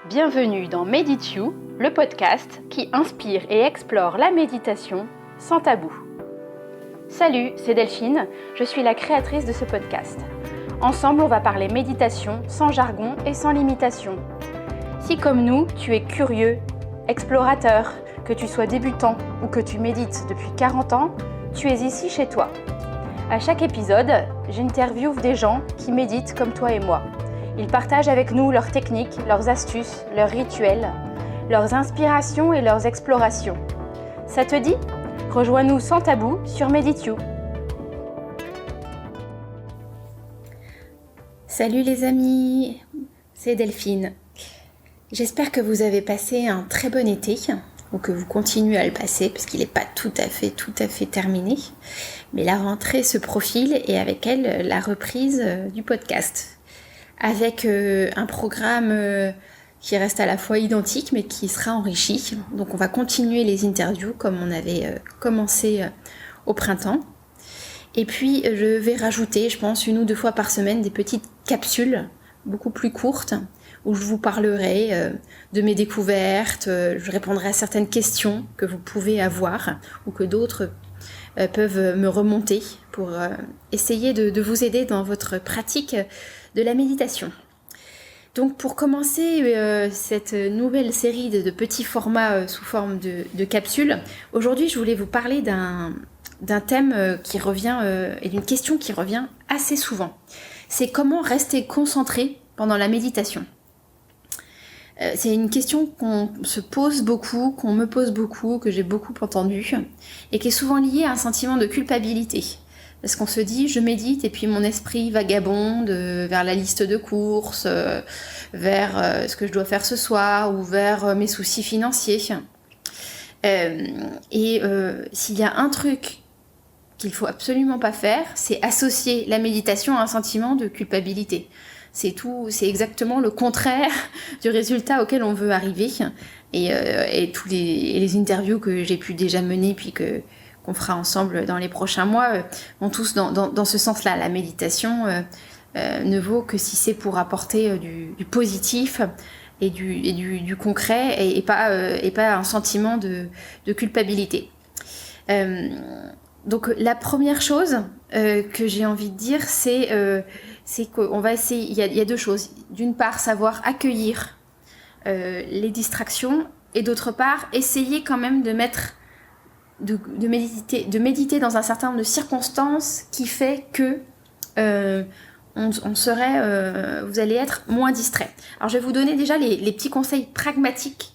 Bienvenue dans Medit You, le podcast qui inspire et explore la méditation sans tabou. Salut, c'est Delphine, je suis la créatrice de ce podcast. Ensemble, on va parler méditation sans jargon et sans limitation. Si comme nous, tu es curieux, explorateur, que tu sois débutant ou que tu médites depuis 40 ans, tu es ici chez toi. À chaque épisode, j'interviewe des gens qui méditent comme toi et moi. Ils partagent avec nous leurs techniques, leurs astuces, leurs rituels, leurs inspirations et leurs explorations. Ça te dit ? Rejoins-nous sans tabou sur Medit You. Salut les amis, c'est Delphine. J'espère que vous avez passé un très bon été, ou que vous continuez à le passer, parce qu'il n'est pas tout à fait terminé. Mais la rentrée se profile et avec elle, la reprise du podcast. Avec un programme qui reste à la fois identique mais qui sera enrichi. Donc on va continuer les interviews comme on avait commencé au printemps. Et puis je vais rajouter, je pense, 1 ou 2 fois par semaine des petites capsules beaucoup plus courtes où je vous parlerai de mes découvertes, je répondrai à certaines questions que vous pouvez avoir ou que d'autres peuvent me remonter pour essayer de vous aider dans votre pratique de la méditation. Donc pour commencer cette nouvelle série de petits formats sous forme de capsules, aujourd'hui je voulais vous parler d'un thème qui revient et d'une question qui revient assez souvent. C'est comment rester concentré pendant la méditation. C'est une question qu'on se pose beaucoup, qu'on me pose beaucoup, que j'ai beaucoup entendue et qui est souvent liée à un sentiment de culpabilité. Parce qu'on se dit, je médite et puis mon esprit vagabonde vers la liste de courses, vers ce que je dois faire ce soir ou vers mes soucis financiers. S'il y a un truc qu'il faut absolument pas faire, c'est associer la méditation à un sentiment de culpabilité. C'est exactement le contraire du résultat auquel on veut arriver. Et tous les interviews que j'ai pu déjà mener puis qu'on fera ensemble dans les prochains mois vont tous dans ce sens-là. La méditation ne vaut que si c'est pour apporter du positif et du concret et pas un sentiment de culpabilité. Donc la première chose que j'ai envie de dire, c'est qu'on va essayer, il y a 2 choses. D'une part, savoir accueillir les distractions et d'autre part, essayer quand même de méditer dans un certain nombre de circonstances qui fait que vous allez être moins distrait. Alors je vais vous donner déjà les petits conseils pragmatiques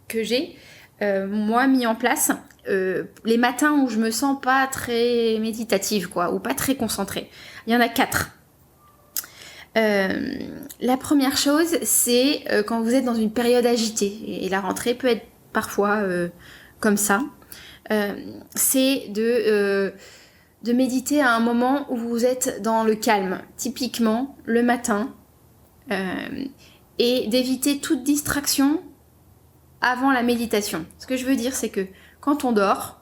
que j'ai moi mis en place les matins où je me sens pas très méditative ou pas très concentrée. Il y en a 4. La première chose, c'est quand vous êtes dans une période agitée, et la rentrée peut être parfois comme ça, c'est de méditer à un moment où vous êtes dans le calme, typiquement le matin, et d'éviter toute distraction avant la méditation. Ce que je veux dire, c'est que quand on dort,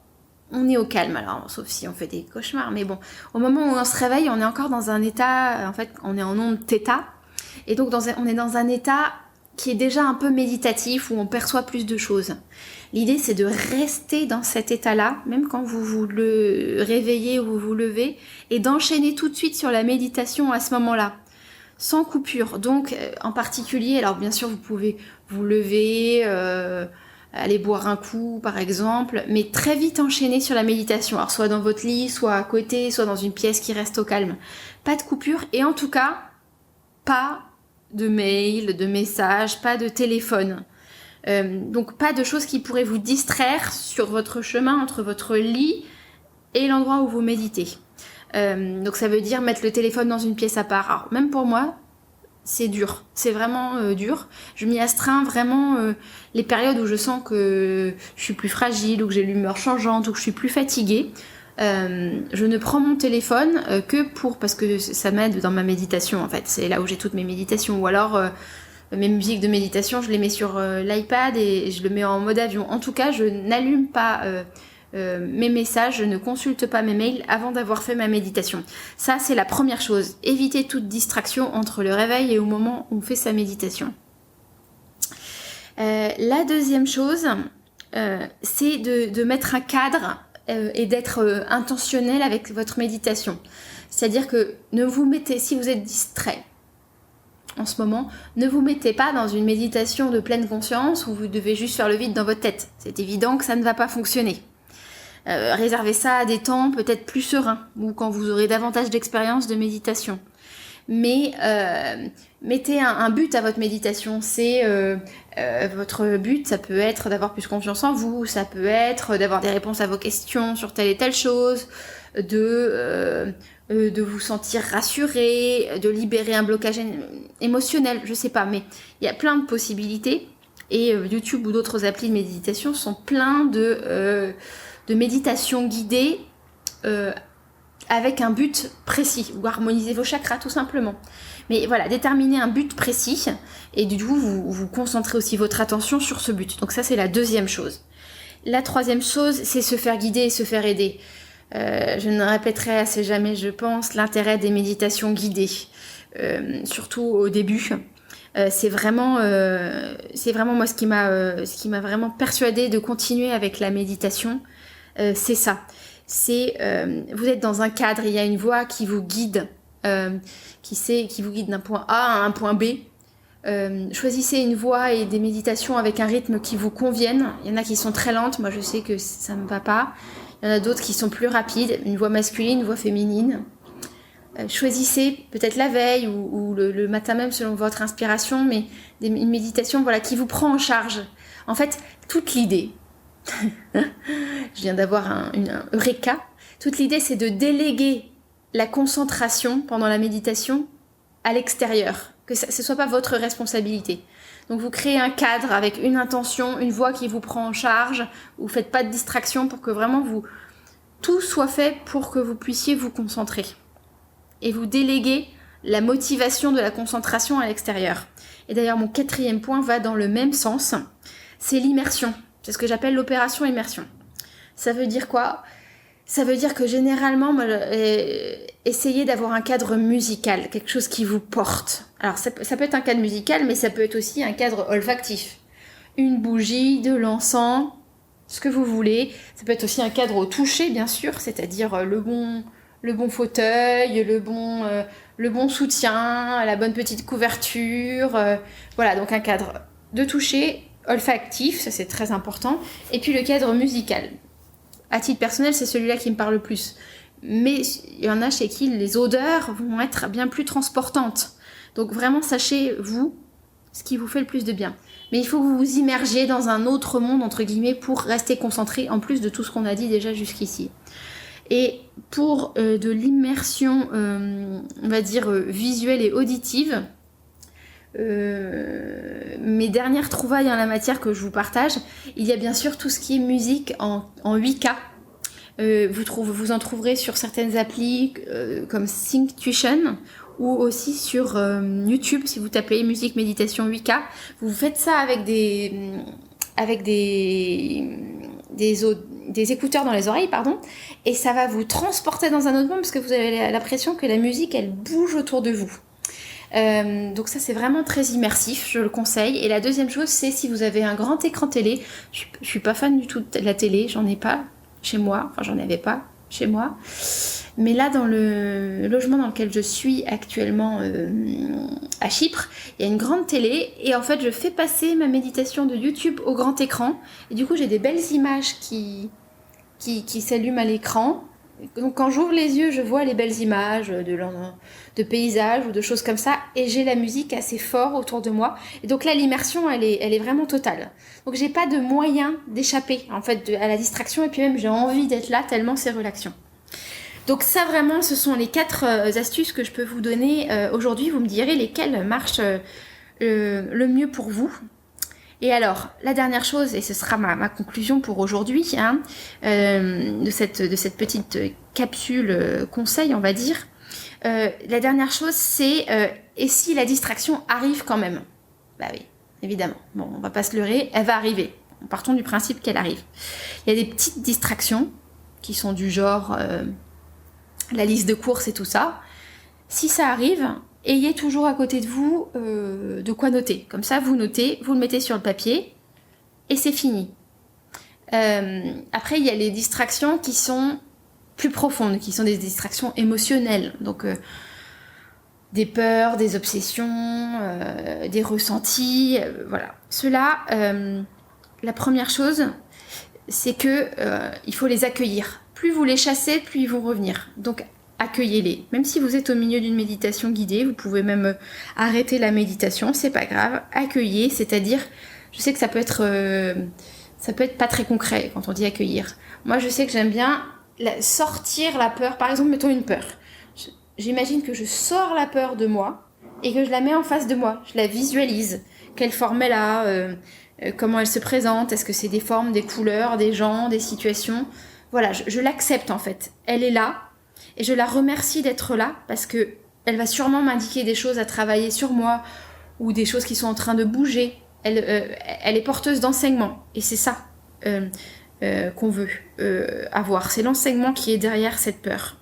on est au calme, alors sauf si on fait des cauchemars, mais bon, au moment où on se réveille, on est encore dans un état, en fait, on est en onde θ, et donc on est dans un état qui est déjà un peu méditatif, où on perçoit plus de choses. L'idée, c'est de rester dans cet état-là, même quand vous vous le réveillez ou vous vous levez, et d'enchaîner tout de suite sur la méditation à ce moment-là, sans coupure. Donc, en particulier, alors bien sûr, vous pouvez vous lever, aller boire un coup, par exemple, mais très vite enchaîner sur la méditation. Alors, soit dans votre lit, soit à côté, soit dans une pièce qui reste au calme. Pas de coupure, et en tout cas, pas de mail, de messages, pas de téléphone. Donc pas de choses qui pourraient vous distraire sur votre chemin entre votre lit et l'endroit où vous méditez. Donc ça veut dire mettre le téléphone dans une pièce à part. Alors même pour moi, c'est dur, c'est vraiment dur. Je m'y astreins vraiment les périodes où je sens que je suis plus fragile, ou que j'ai l'humeur changeante, ou que je suis plus fatiguée. Je ne prends mon téléphone que parce que ça m'aide dans ma méditation en fait. C'est là où j'ai toutes mes méditations, ou alors mes musiques de méditation, je les mets sur l'iPad et je le mets en mode avion. En tout cas, je n'allume pas mes messages, je ne consulte pas mes mails avant d'avoir fait ma méditation. Ça, c'est la première chose. Éviter toute distraction entre le réveil et au moment où on fait sa méditation. La deuxième chose, c'est de mettre un cadre et d'être intentionnel avec votre méditation. C'est-à-dire que si vous êtes distrait en ce moment, ne vous mettez pas dans une méditation de pleine conscience où vous devez juste faire le vide dans votre tête. C'est évident que ça ne va pas fonctionner. Réservez ça à des temps peut-être plus sereins ou quand vous aurez davantage d'expérience de méditation. Mais mettez un but à votre méditation. Votre but, ça peut être d'avoir plus confiance en vous, ça peut être d'avoir des réponses à vos questions sur telle et telle chose, de vous sentir rassuré, de libérer un blocage émotionnel, je sais pas, mais il y a plein de possibilités. Et YouTube ou d'autres applis de méditation sont pleins de méditations guidées avec un but précis, ou harmoniser vos chakras tout simplement. Mais voilà, déterminez un but précis, et du coup, vous concentrez aussi votre attention sur ce but. Donc ça, c'est la deuxième chose. La troisième chose, c'est se faire guider et se faire aider. Je ne répéterai assez jamais, je pense, l'intérêt des méditations guidées, surtout au début. C'est vraiment moi ce qui m'a vraiment persuadée de continuer avec la méditation, c'est ça. Vous êtes dans un cadre, il y a une voix qui vous guide, qui vous guide d'un point A à un point B. Choisissez une voix et des méditations avec un rythme qui vous convienne. Il y en a qui sont très lentes, moi je sais que ça ne me va pas. Il y en a d'autres qui sont plus rapides, une voix masculine, une voix féminine. Choisissez peut-être la veille ou le matin même selon votre inspiration, mais une méditation qui vous prend en charge. En fait, toute l'idée, je viens d'avoir un eureka, toute l'idée c'est de déléguer la concentration pendant la méditation à l'extérieur, que ce ne soit pas votre responsabilité. Donc vous créez un cadre avec une intention, une voix qui vous prend en charge, vous faites pas de distraction pour que vraiment tout soit fait pour que vous puissiez vous concentrer. Et vous déléguez la motivation de la concentration à l'extérieur. Et d'ailleurs mon 4e point va dans le même sens, c'est l'immersion. C'est ce que j'appelle l'opération immersion. Ça veut dire quoi ? Ça veut dire que généralement, essayez d'avoir un cadre musical, quelque chose qui vous porte. Alors ça peut être un cadre musical, mais ça peut être aussi un cadre olfactif. Une bougie, de l'encens, ce que vous voulez. Ça peut être aussi un cadre au toucher, bien sûr, c'est-à-dire le bon fauteuil, le bon soutien, la bonne petite couverture. Voilà, donc un cadre de toucher, olfactif, ça c'est très important. Et puis le cadre musical. À titre personnel, c'est celui-là qui me parle le plus. Mais il y en a chez qui les odeurs vont être bien plus transportantes. Donc vraiment, sachez, vous, ce qui vous fait le plus de bien. Mais il faut que vous vous immergiez dans un autre monde, entre guillemets, pour rester concentré, en plus de tout ce qu'on a dit déjà jusqu'ici. Et pour de l'immersion, on va dire, visuelle et auditive, mes dernières trouvailles en la matière que je vous partage, il y a bien sûr tout ce qui est musique en 8K. Vous en trouverez sur certaines applis comme Synctuition ou aussi sur YouTube si vous tapez musique méditation 8K. Vous faites ça avec des écouteurs dans les oreilles, et ça va vous transporter dans un autre monde parce que vous avez l'impression que la musique elle bouge autour de vous. Donc ça c'est vraiment très immersif, je le conseille. Et la deuxième chose, c'est si vous avez un grand écran télé. Je suis pas fan du tout de la télé, j'en ai pas chez moi, enfin j'en avais pas chez moi, mais là dans le logement dans lequel je suis actuellement à Chypre, il y a une grande télé et en fait je fais passer ma méditation de YouTube au grand écran et du coup j'ai des belles images qui s'allument à l'écran. Donc quand j'ouvre les yeux, je vois les belles images de paysages ou de choses comme ça, et j'ai la musique assez fort autour de moi. Et donc là, l'immersion, elle est vraiment totale. Donc j'ai pas de moyen d'échapper en fait à la distraction, et puis même j'ai envie d'être là tellement c'est relaxant. Donc ça vraiment, ce sont les 4 astuces que je peux vous donner aujourd'hui. Vous me direz lesquelles marchent le mieux pour vous. Et alors, la dernière chose, et ce sera ma conclusion pour aujourd'hui, de cette petite capsule conseil, on va dire. La dernière chose, c'est et si la distraction arrive quand même ? Bah oui, évidemment. Bon, on va pas se leurrer, elle va arriver. Partons du principe qu'elle arrive. Il y a des petites distractions qui sont du genre la liste de courses et tout ça. Si ça arrive, ayez toujours à côté de vous de quoi noter. Comme ça, vous notez, vous le mettez sur le papier et c'est fini. Après, il y a les distractions qui sont plus profondes, qui sont des distractions émotionnelles. Donc, des peurs, des obsessions, des ressentis, voilà. Ceux-là, la première chose, c'est que il faut les accueillir. Plus vous les chassez, plus ils vont revenir. Donc, accueillez-les. Même si vous êtes au milieu d'une méditation guidée, vous pouvez même arrêter la méditation, c'est pas grave. Accueillez, c'est-à-dire, je sais que ça peut être pas très concret quand on dit accueillir. Moi, je sais que j'aime bien sortir la peur. Par exemple, mettons une peur. J'imagine que je sors la peur de moi et que je la mets en face de moi. Je la visualise. Quelle forme elle a, comment elle se présente, est-ce que c'est des formes, des couleurs, des gens, des situations. Voilà, je l'accepte en fait. Elle est là et je la remercie d'être là parce que elle va sûrement m'indiquer des choses à travailler sur moi ou des choses qui sont en train de bouger. Elle est porteuse d'enseignement et c'est ça qu'on veut avoir. C'est l'enseignement qui est derrière cette peur.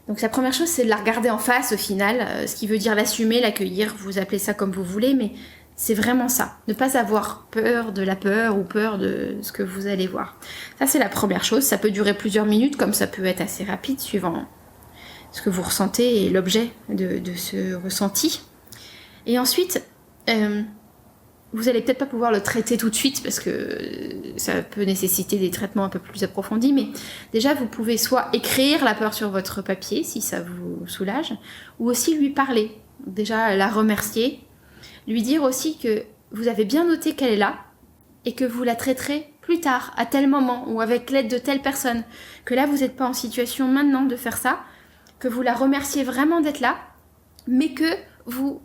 Donc la première chose, c'est de la regarder en face au final, ce qui veut dire l'assumer, l'accueillir, vous appelez ça comme vous voulez, mais c'est vraiment ça. Ne pas avoir peur de la peur ou peur de ce que vous allez voir. Ça, c'est la première chose. Ça peut durer plusieurs minutes, comme ça peut être assez rapide, suivant ce que vous ressentez et l'objet de ce ressenti. Et ensuite, vous allez peut-être pas pouvoir le traiter tout de suite parce que ça peut nécessiter des traitements un peu plus approfondis, mais déjà vous pouvez soit écrire la peur sur votre papier si ça vous soulage, ou aussi lui parler. Déjà la remercier, lui dire aussi que vous avez bien noté qu'elle est là et que vous la traiterez plus tard, à tel moment ou avec l'aide de telle personne, que là vous n'êtes pas en situation maintenant de faire ça, que vous la remerciez vraiment d'être là, mais que vous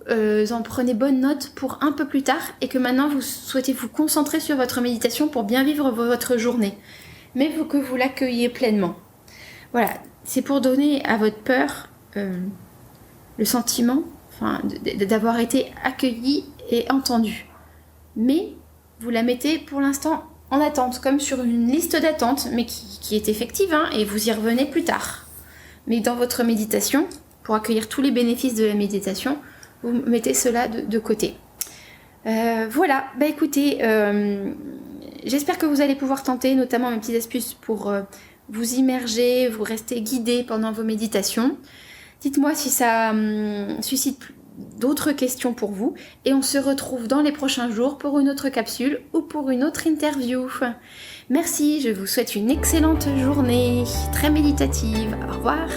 en prenez bonne note pour un peu plus tard et que maintenant vous souhaitez vous concentrer sur votre méditation pour bien vivre votre journée, mais que vous l'accueillez pleinement. Voilà, c'est pour donner à votre peur le sentiment d'avoir été accueilli et entendu. Mais vous la mettez pour l'instant en attente, comme sur une liste d'attente, mais qui est effective, hein, et vous y revenez plus tard. Mais dans votre méditation, pour accueillir tous les bénéfices de la méditation, vous mettez cela de côté. Voilà, bah écoutez, j'espère que vous allez pouvoir tenter, notamment mes petites astuces pour vous immerger, vous rester guidé pendant vos méditations. Dites-moi si ça suscite d'autres questions pour vous et on se retrouve dans les prochains jours pour une autre capsule ou pour une autre interview. Merci, je vous souhaite une excellente journée, très méditative. Au revoir.